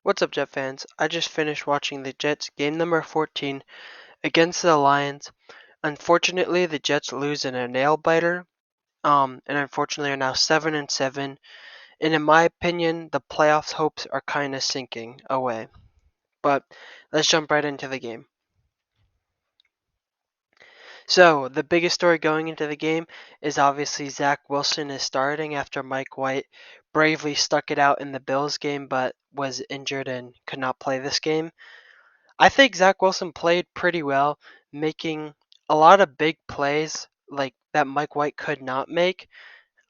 What's up, Jet fans? I just finished watching the Jets game number 14 against the Lions. Unfortunately, the Jets lose in a nail biter, and unfortunately are now 7-7. And in my opinion, the playoffs hopes are kind of sinking away. But let's jump right into the game. So the biggest story going into the game is obviously Zach Wilson is starting after Mike White bravely stuck it out in the Bills game, but was injured and could not play this game. I think Zach Wilson played pretty well, making a lot of big plays like that Mike White could not make.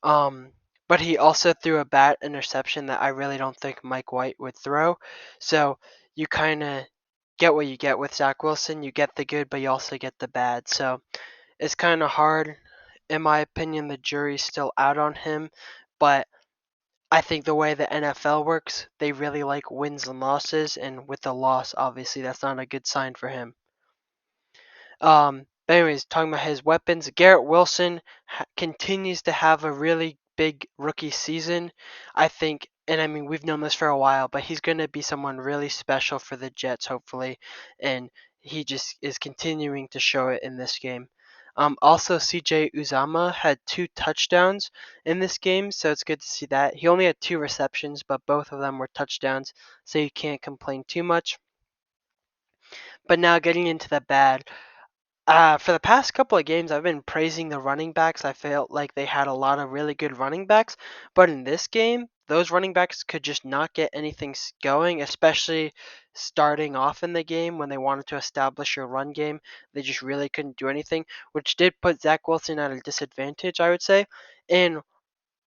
But he also threw a bad interception that I really don't think Mike White would throw. So you kind of get what you get with Zach Wilson. You get the good, but you also get the bad. So it's kind of hard. In my opinion, the jury's still out on him, but I think the way the NFL works, they really like wins and losses, and with the loss, obviously, that's not a good sign for him. But anyways, talking about his weapons, Garrett Wilson continues to have a really big rookie season. I think, and I mean, we've known this for a while, but he's going to be someone really special for the Jets, hopefully, and he just is continuing to show it in this game. Also, CJ Uzama had 2 touchdowns in this game, so it's good to see that. He only had 2 receptions, but both of them were touchdowns, so you can't complain too much. But now getting into the bad, for the past couple of games, I've been praising the running backs. I felt like they had a lot of really good running backs, but in this game, those running backs could just not get anything going, especially starting off in the game when they wanted to establish a run game. They just really couldn't do anything, which did put Zach Wilson at a disadvantage, I would say. And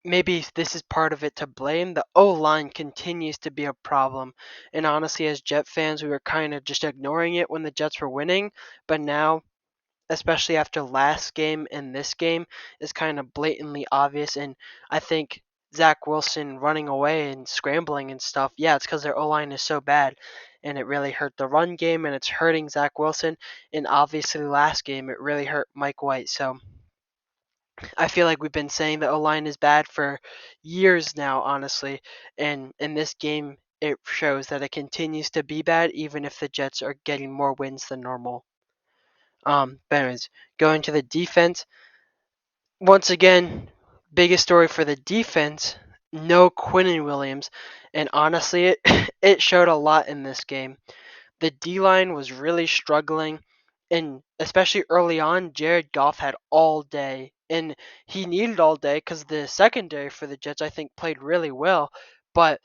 maybe this is part of it to blame. The O line continues to be a problem. And honestly, as Jet fans, we were kind of just ignoring it when the Jets were winning, but now especially after last game and this game, is kind of blatantly obvious. And I think Zach Wilson running away and scrambling and stuff, yeah, it's because their O line is so bad. And it really hurt the run game, and it's hurting Zach Wilson. And obviously, last game, it really hurt Mike White. So I feel like we've been saying the O line is bad for years now, honestly. And in this game, it shows that it continues to be bad, even if the Jets are getting more wins than normal. But anyways, going to the defense. Once again, biggest story for the defense, no Quinnen Williams. And honestly, it, it showed a lot in this game. The D line was really struggling, and especially early on, Jared Goff had all day, and he needed all day because the secondary for the Jets, I think, played really well. But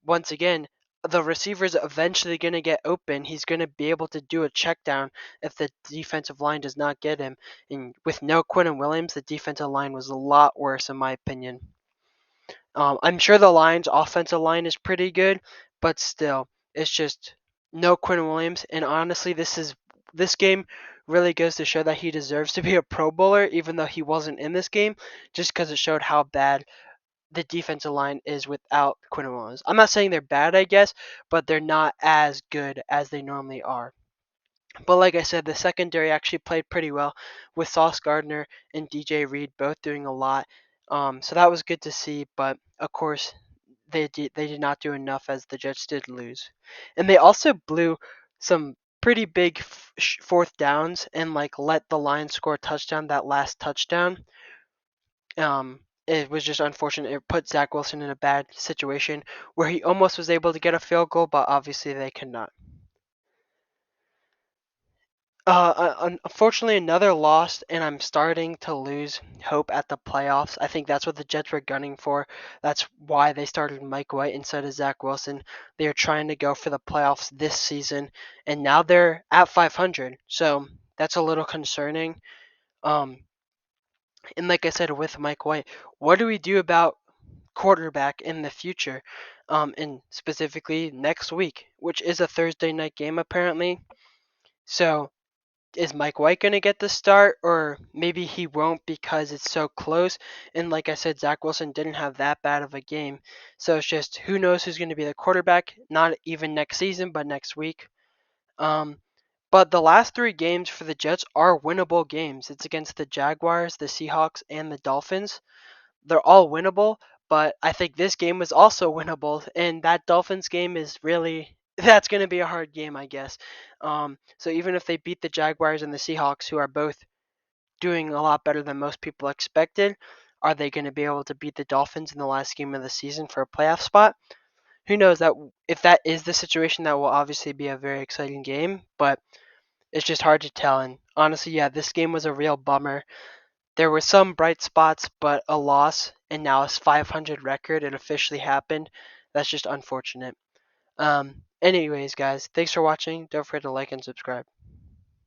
once again, the receiver's eventually going to get open. He's going to be able to do a check down if the defensive line does not get him. And with no Quinnen Williams, the defensive line was a lot worse, in my opinion. I'm sure the Lions' offensive line is pretty good, but still, it's just no Quinn Williams. And honestly, this game really goes to show that he deserves to be a Pro Bowler, even though he wasn't in this game, just because it showed how bad the defensive line is without Quinn Williams. I'm not saying they're bad, I guess, but they're not as good as they normally are. But like I said, the secondary actually played pretty well with Sauce Gardner and DJ Reed both doing a lot. So that was good to see. But of course, they did not do enough as the Jets did lose, and they also blew some pretty big fourth downs and like let the Lions score a touchdown. That last touchdown, it was just unfortunate. It put Zach Wilson in a bad situation where he almost was able to get a field goal, but obviously they could not. Unfortunately, another loss, and I'm starting to lose hope at the playoffs. I think that's what the Jets were gunning for. That's why they started Mike White instead of Zach Wilson. They are trying to go for the playoffs this season, and now they're at 500. So that's a little concerning. Um, and like I said with Mike White, what do we do about quarterback in the future? And specifically next week, which is a Thursday night game apparently. So is Mike White going to get the start, or maybe he won't because it's so close? And like I said, Zach Wilson didn't have that bad of a game. So it's just who knows who's going to be the quarterback, not even next season, but next week. Um, but the last 3 games for the Jets are winnable games. It's against the Jaguars, the Seahawks, and the Dolphins. They're all winnable, but I think this game was also winnable, and that Dolphins game is really that's going to be a hard game, I guess. So even if they beat the Jaguars and the Seahawks, who are both doing a lot better than most people expected, are they going to be able to beat the Dolphins in the last game of the season for a playoff spot? Who knows? That if that is the situation, that will obviously be a very exciting game, but it's just hard to tell. And honestly, yeah, this game was a real bummer. There were some bright spots, but a loss, and now a 500 record. It officially happened. That's just unfortunate. Anyways, guys, thanks for watching. Don't forget to like and subscribe.